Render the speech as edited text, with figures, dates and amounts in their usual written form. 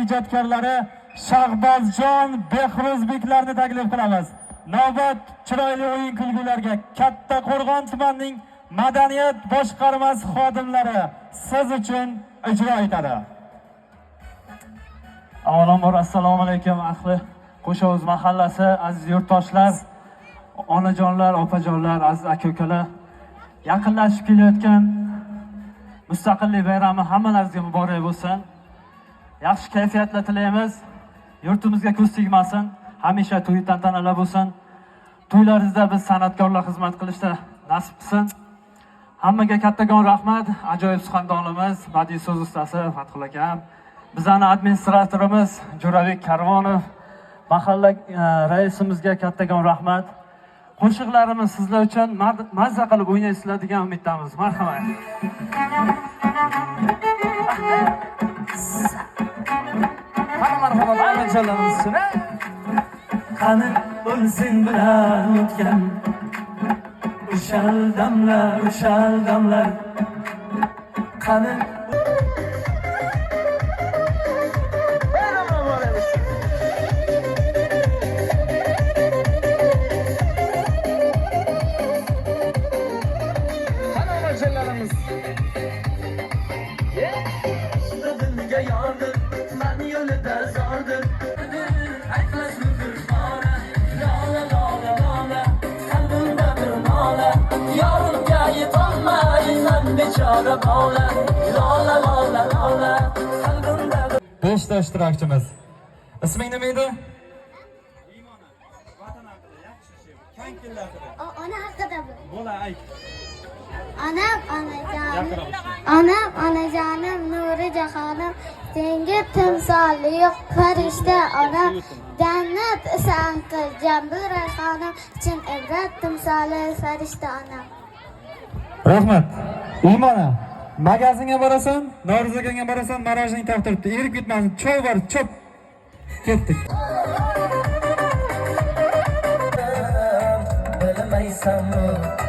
ijodkorlari Shahbozjon Behruzbeklarni taklif qilamiz. Navbat chiroyli o'yin kulgularga Kattaqo'rg'on tumanining madaniyat boshqarmasi xodimlari siz uchun ijro etadi. Avvalambor assalomu alaykum ahli Qo'shovuz mahallasi, aziz yurtdoshlar, onajonlar, opajonlar, aziz aka-ukalar. Yaqinlashib kelayotgan Mustaqillik bayrami hammalaringizga muborak bo'lsin. Yaxshi kayfiyatla tilaymiz. Yurtimizga ko'z tegmasin. Hamisha to'y tantanalar bo'lsin. To'ylaringizda biz san'atkorlar xizmat qilishda nasib qilsin. Hammaga kattakon rahmat. Ajoyib suxandonimiz, badiiy so'z ustasi Fathullo akam, bizning administratorimiz Jo'rabek Karvonov, mahalla raisimizga kattakon rahmat. Qo'shiqlarimiz sizlar uchun mazza qilib o'ynaysizlar degan umiddamiz. Marhamat. Marhamat, onajonlarimiz uchun. Qani o'lsin bilan o'tgan o'shal damlar qani Beshta ishtirokchimiz. Isming nima edi? Ona haqida bu. Bo'la ayt. Onam onajonim, nuri jahonim, senga timsoli yo'q farishta onam, jannat isan qilgan bu rayhonim, chin ibrat timsoli farishta onam. Rahmat. Imona, magazinga borasan, Norizaga borasan, marojning taqtiribdi. Erib ketmasin, choy bor, chop. Ketdik. Bilmaysanmi